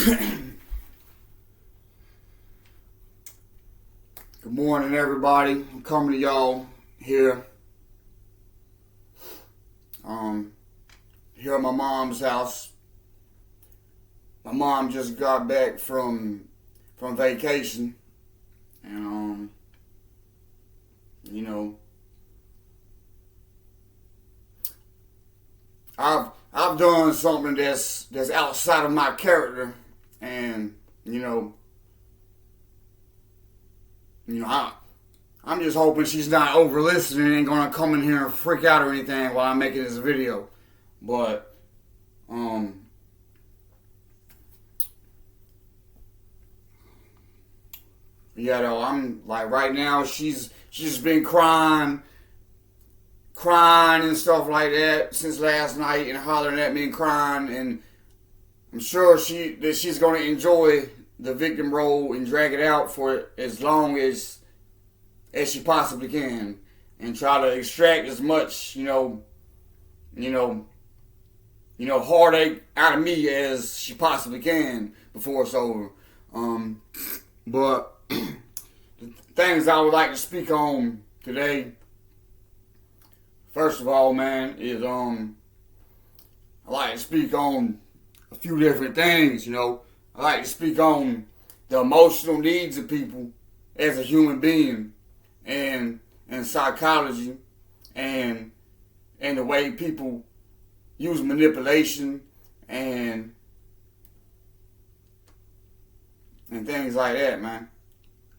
Good morning, everybody. I'm coming to y'all here. Here at my mom's house. My mom just got back from vacation, and I've done something that's outside of my character, and I'm just hoping she's not over listening and ain't gonna come in here and freak out or anything while I'm making this video. But though, I'm like right now she's been crying and stuff like that since last night, and hollering at me and crying, and I'm sure she's gonna enjoy the victim role and drag it out for as long as she possibly can, and try to extract as much heartache out of me as she possibly can before it's over. But the things I would like to speak on today, first of all, man, is I like to speak on a few different things. I like to speak on the emotional needs of people as a human being, and psychology, and the way people use manipulation and things like that, man.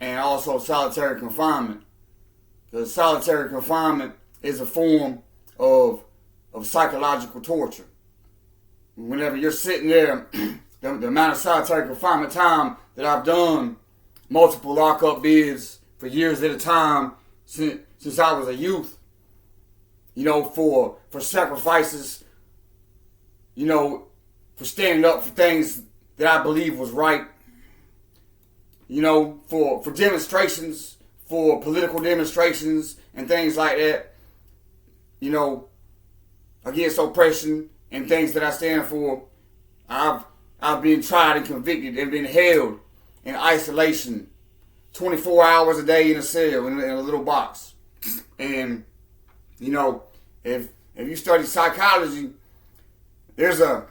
And also solitary confinement. Because solitary confinement is a form of psychological torture. Whenever you're sitting there, the amount of solitary confinement time that I've done, multiple lockup bids for years at a time since I was a youth, for sacrifices, for standing up for things that I believe was right, for demonstrations, for political demonstrations and things like that, against oppression and things that I stand for. I've been tried and convicted and been held in isolation 24 hours a day in a cell, in a little box. And, if you study psychology, there's a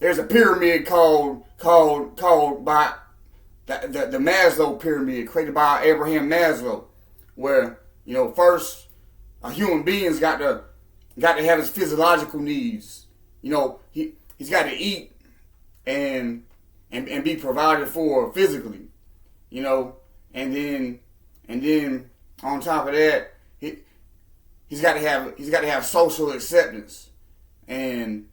pyramid called by the Maslow pyramid, created by Abraham Maslow, where, first a human being's got to have his physiological needs. He's got to eat and be provided for physically, and then on top of that, he's got to have social acceptance and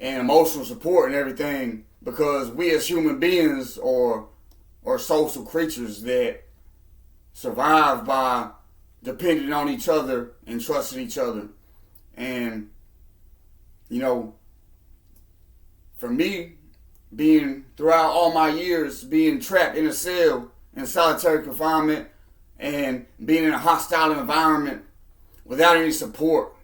emotional support and everything, because we as human beings are social creatures that survive by depending on each other and trusting each other. And for me, being throughout all my years being trapped in a cell in solitary confinement and being in a hostile environment without any support,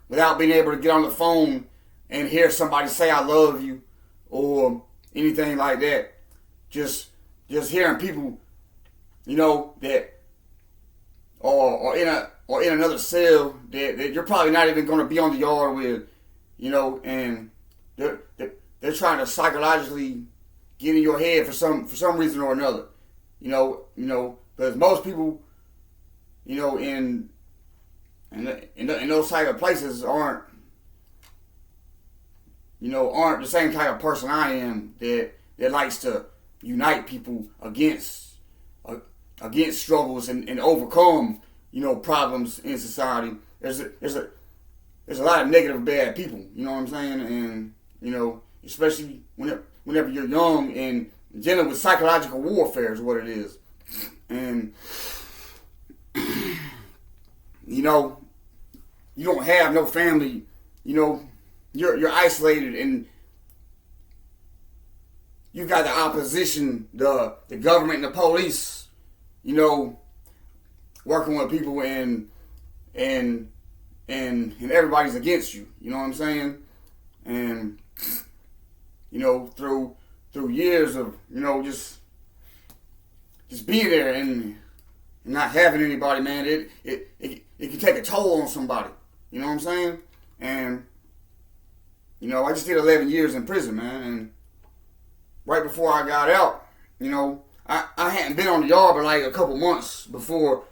without being able to get on the phone and hear somebody say I love you or anything like that, just hearing people, that are in another cell that you're probably not even going to be on the yard with, and they're trying to psychologically get in your head for some reason or another, because most people, in those type of places aren't the same type of person I am that likes to unite people against struggles and overcome, problems in society. There's a lot of negative, bad people, you know what I'm saying? And, especially whenever you're young and dealing with psychological warfare is what it is. And, you don't have no family, you're isolated, and you've got the opposition, the government and the police, working with people, and everybody's against you, you know what I'm saying? And, through years of, just being there and not having anybody, man. It can take a toll on somebody. You know what I'm saying? And, I just did 11 years in prison, man. And right before I got out, I hadn't been on the yard but like a couple months before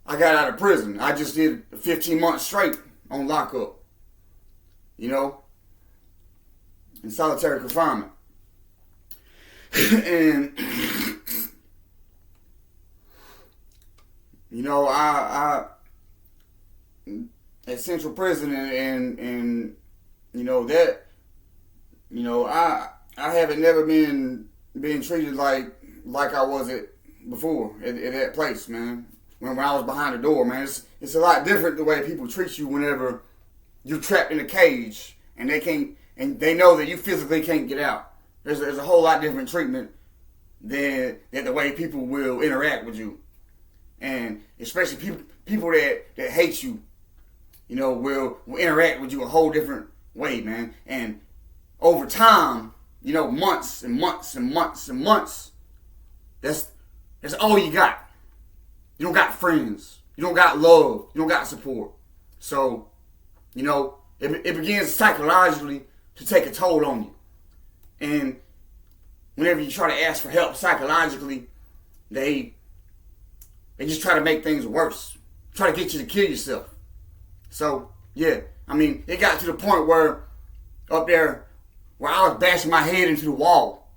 I got out of prison. I just did 15 months straight on lockup, in solitary confinement. And, I at Central Prison and that, I haven't never been treated like I was before at that place, man. When I was behind the door, man, it's a lot different the way people treat you whenever you're trapped in a cage and they know that you physically can't get out. There's a whole lot different treatment than the way people will interact with you, and especially people that hate you, will interact with you a whole different way, man. And over time, months and months and months and months, that's all you got. You don't got friends. You don't got love. You don't got support. So, it begins psychologically to take a toll on you. And whenever you try to ask for help psychologically, they just try to make things worse. Try to get you to kill yourself. So, yeah. It got to the point where up there, where I was bashing my head into the wall.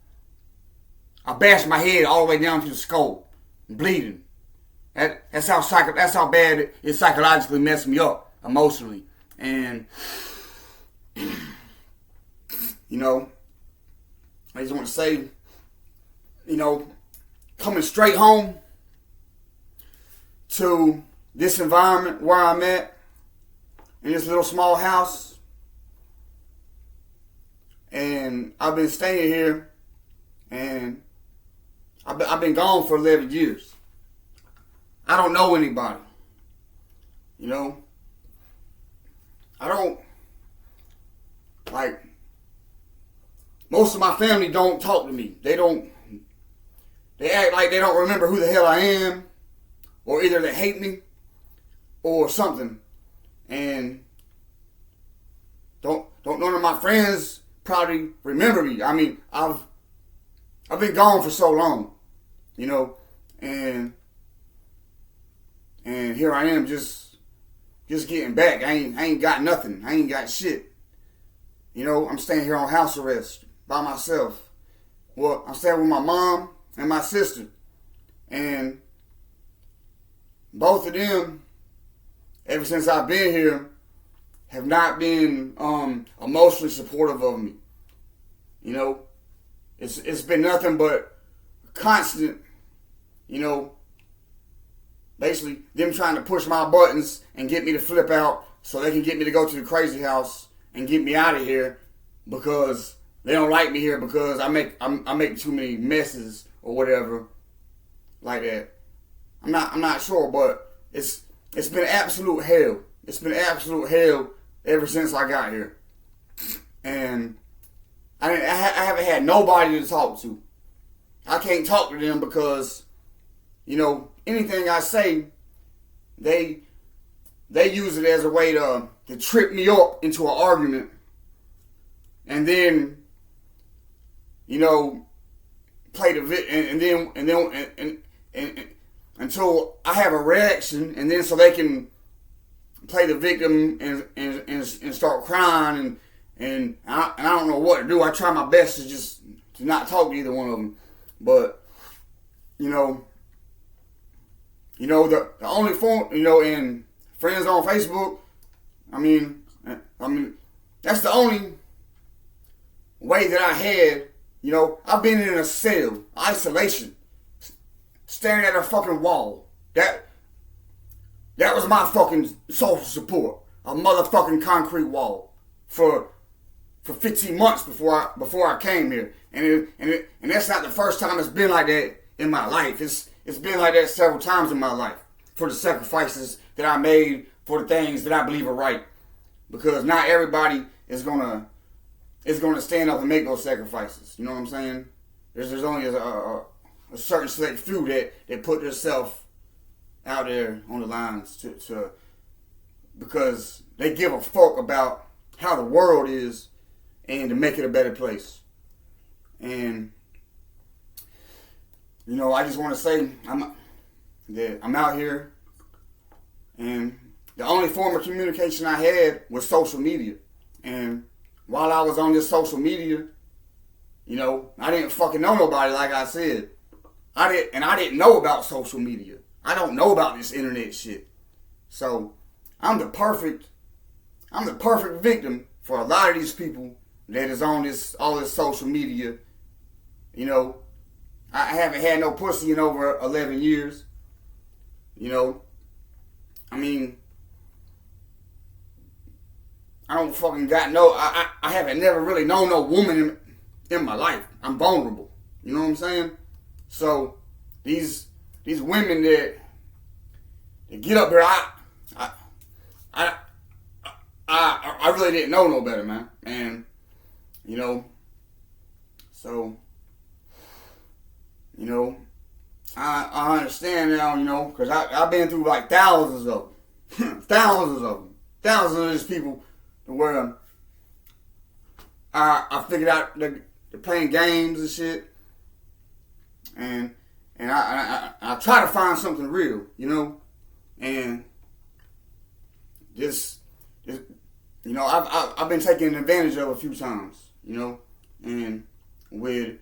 I bashed my head all the way down to the skull, bleeding. That's how bad it psychologically messed me up emotionally. And I just want to say, coming straight home to this environment where I'm at, in this little small house, and I've been staying here, and I've been gone for 11 years. I don't know anybody. I don't, most of my family don't talk to me. They act like they don't remember who the hell I am, or either they hate me or something. And don't none of my friends probably remember me. I've been gone for so long, and here I am just getting back. I ain't got nothing. I ain't got shit. I'm staying here on house arrest by myself. Well, I'm staying with my mom and my sister. And both of them, ever since I've been here, have not been emotionally supportive of me. It's been nothing but constant, basically them trying to push my buttons and get me to flip out so they can get me to go to the crazy house and get me out of here because they don't like me here because I make too many messes or whatever like that. I'm not sure, but it's been absolute hell. It's been absolute hell ever since I got here, and I haven't had nobody to talk to. I can't talk to them because, anything I say, they use it as a way to trip me up into an argument, and then, play the and until I have a reaction, and then so they can play the victim and start crying and I don't know what to do. I try my best to not talk to either one of them, but the only form, and friends on Facebook, that's the only way that I had, I've been in a cell, isolation, staring at a fucking wall. That was my fucking social support. A motherfucking concrete wall for 15 months before I came here. And that's not the first time it's been like that in my life. It's been like that several times in my life for the sacrifices that I made for the things that I believe are right. Because not everybody is gonna is going to stand up and make those sacrifices. You know what I'm saying? There's only a certain select few that put themselves out there on the lines to because they give a fuck about how the world is and to make it a better place. And you know, I just want to say I'm out here, and the only form of communication I had was social media. And while I was on this social media, you know, I didn't fucking know nobody, like I said. I didn't know about social media. I don't know about this internet shit. So I'm the perfect victim for a lot of these people that is on all this social media. You know, I haven't had no pussy in over 11 years. You know, I mean, I don't fucking got no, I haven't never really known no woman in my life. I'm vulnerable. You know what I'm saying? So these women that get up here, I really didn't know no better, man. And you know, so you know, I understand now, you know, because I've been through like thousands of them, thousands of these people where I figured out they're playing games and shit, and I try to find something real, you know, and just you know, I've been taken advantage of a few times, you know, and with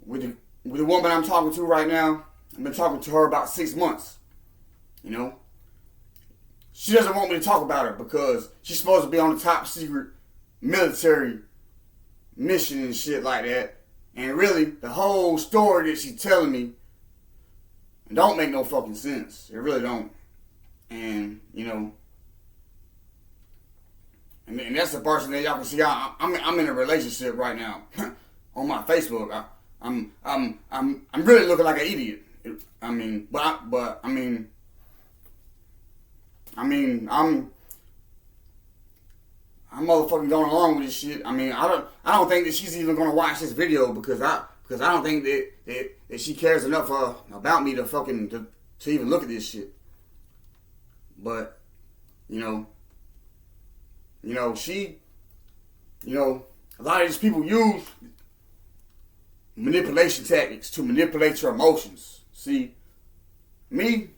the woman I'm talking to right now, I've been talking to her about 6 months, you know. She doesn't want me to talk about her because she's supposed to be on the top secret military mission and shit like that. And really, the whole story that she's telling me don't make no fucking sense. It really don't. And, you know, and that's the person that y'all can see. I'm in a relationship right now on my Facebook. I'm really looking like an idiot. I mean, I'm motherfucking going along with this shit. I mean, I don't think that she's even gonna watch this video because I don't think that she cares enough about me to even look at this shit. But you know, she, you know, a lot of these people use manipulation tactics to manipulate your emotions. See, me,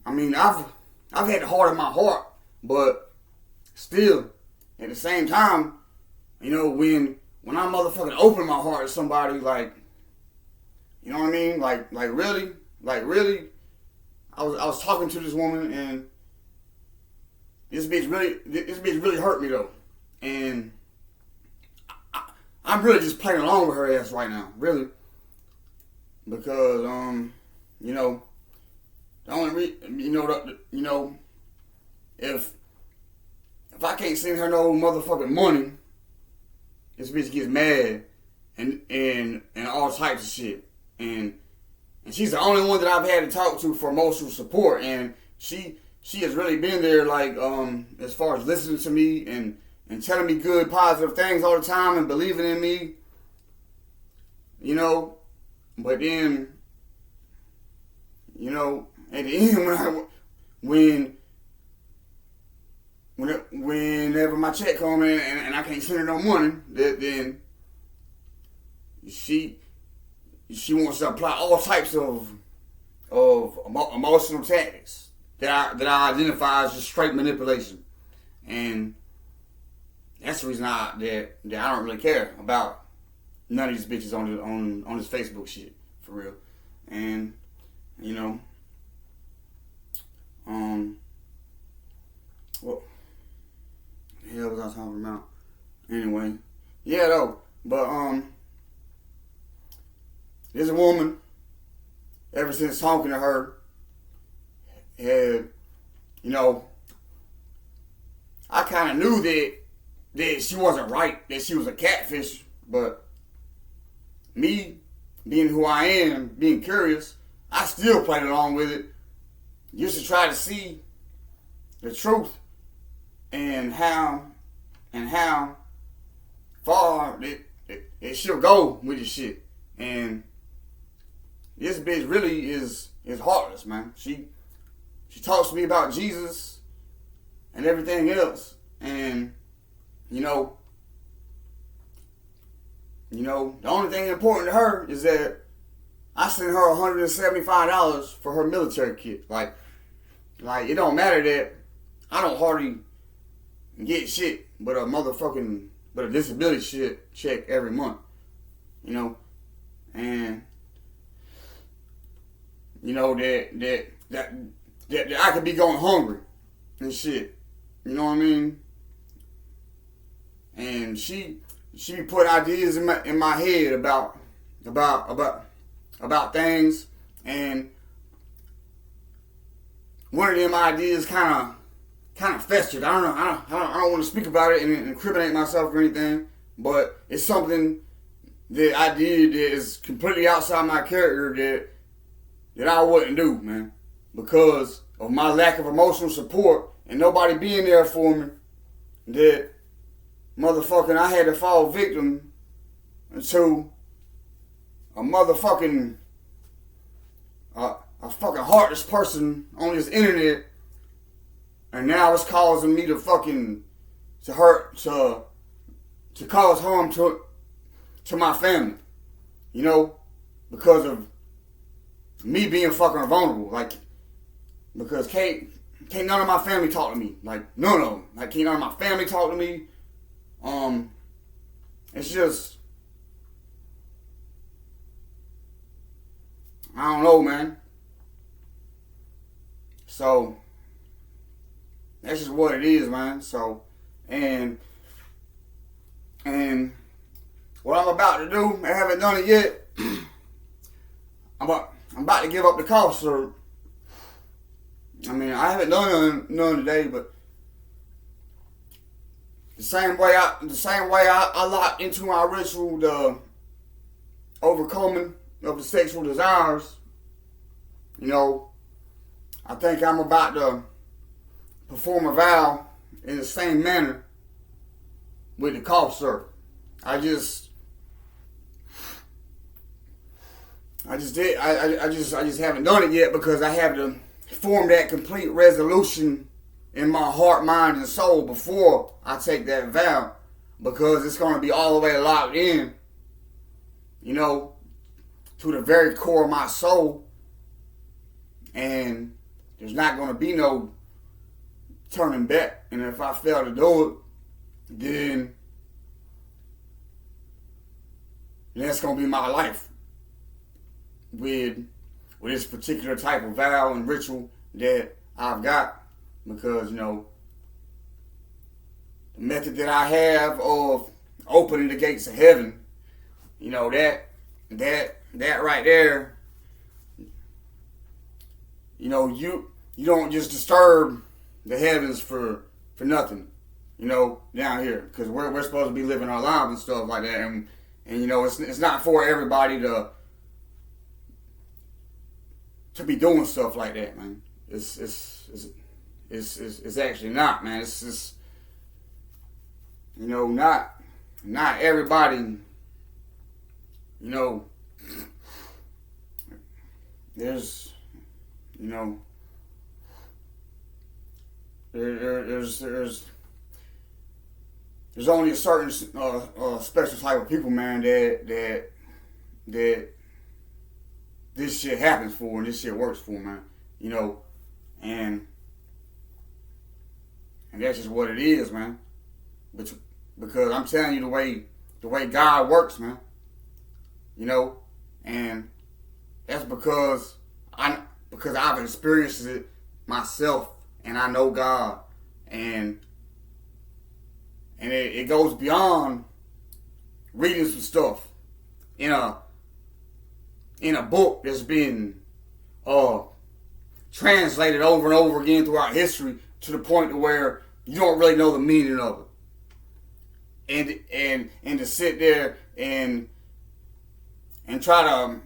I mean, I've had the heart of my heart, but still, at the same time, you know, when I motherfucking open my heart to somebody, like, you know what I mean, like really, I was talking to this woman, and this bitch really hurt me though, and I'm really just playing along with her ass right now, really, because you know, the only if I can't send her no motherfucking money, this bitch gets mad and all types of shit, and she's the only one that I've had to talk to for emotional support, and she has really been there, like, as far as listening to me and telling me good, positive things all the time and believing in me, you know. But then, you know, at the end, whenever my check comes in and I can't send her no money, then she wants to apply all types of emotional tactics that I identify as just straight manipulation, and that's the reason that I don't really care about none of these bitches on this Facebook shit, for real. And you know, what the hell was I talking about? Anyway, yeah though, but there's a woman, ever since talking to her, and you know, I kind of knew that she wasn't right, that she was a catfish, but me being who I am, being curious, I still played along with it, just to try to see the truth and how far she'll go with this shit. And this bitch really is heartless, man. She talks to me about Jesus and everything else. And, the only thing important to her is that I sent her $175 for her military kit. Like it don't matter that I don't hardly get shit but a disability shit check every month. And that I could be going hungry and shit. You know what I mean? And she be putting ideas in my head about things, and one of them ideas kind of festered. I don't want to speak about it and incriminate myself or anything, but it's something that I did that is completely outside my character that I wouldn't do, man, because of my lack of emotional support and nobody being there for me. That motherfucking I had to fall victim to a motherfucking a fucking heartless person on this internet, and now it's causing me to cause harm to my family, because of me being fucking vulnerable. Like, because can't none of my family talk to me. Like, none of them. Like, can't none of my family talk to me. It's just, I don't know, man. So that's just what it is, man. So, and what I'm about to do, I haven't done it yet. I'm about to give up the cough syrup. I mean, I haven't done none today, but the same way I locked into my ritual, the overcoming of the sexual desires, I think I'm about to perform a vow in the same manner with the cough syrup. I just haven't done it yet because I have to form that complete resolution in my heart, mind, and soul before I take that vow, because it's going to be all the way locked in, to the very core of my soul, and there's not going to be no turning back. And if I fail to do it, then that's going to be my life with this particular type of vow and ritual that I've got. Because, the method that I have of opening the gates of heaven, that right there, you don't just disturb the heavens for nothing, down here. Because we're supposed to be living our lives and stuff like that. And it's not for everybody to be doing stuff like that, man. It's actually not, man. It's just, not everybody, there's, there's only a certain special type of people, man, that this shit happens for and this shit works for, man. And that's just what it is, man. But because I'm telling you the way God works, man. And that's because I've experienced it myself, and I know God, and it goes beyond reading some stuff in a book that's been translated over and over again throughout history, to the point to where you don't really know the meaning of it, and to sit there and try to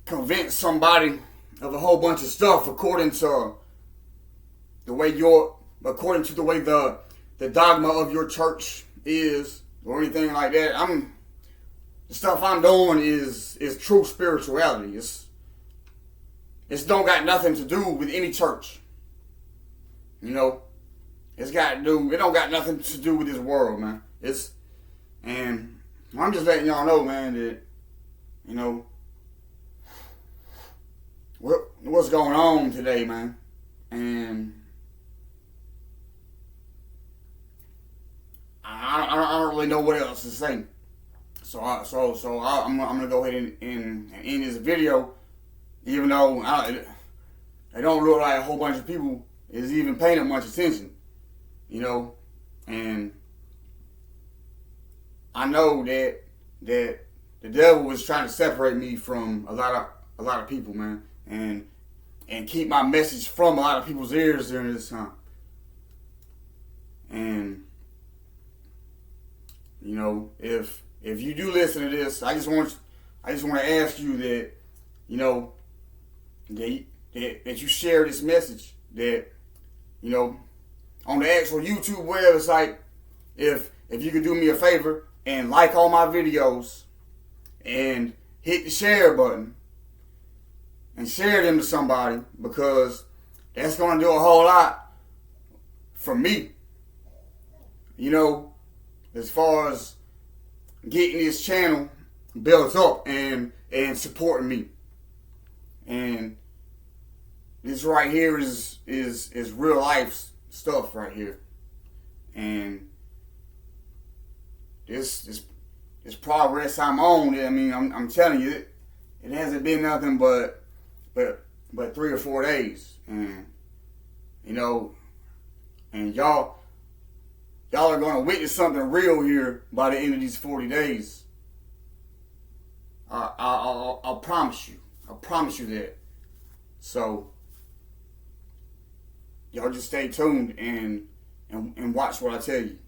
convince somebody of a whole bunch of stuff according to the way the dogma of your church is, or anything like that. The stuff I'm doing is true spirituality. It's don't got nothing to do with any church. You know, it don't got nothing to do with this world, man. And I'm just letting y'all know, man, that, you know, what's going on today, man. And I don't really know what else to say. So I'm gonna go ahead and end this video, even though it don't look like a whole bunch of people is even paying much attention, you know. And I know that the devil was trying to separate me from a lot of people, man, and keep my message from a lot of people's ears during this time. And you know, if you do listen to this, I just want to ask you that, you know, that you share this message, that, you know, on the actual YouTube website, if you could do me a favor and like all my videos and hit the share button and share them to somebody, because that's going to do a whole lot for me, you know, as far as getting this channel built up and supporting me. And this right here is real life stuff right here. And this progress I'm on, I mean, I'm telling you, it hasn't been nothing but 3 or 4 days. And you know, and y'all are going to witness something real here by the end of these 40 days. I'll promise you. I promise you that. So, y'all just stay tuned and watch what I tell you.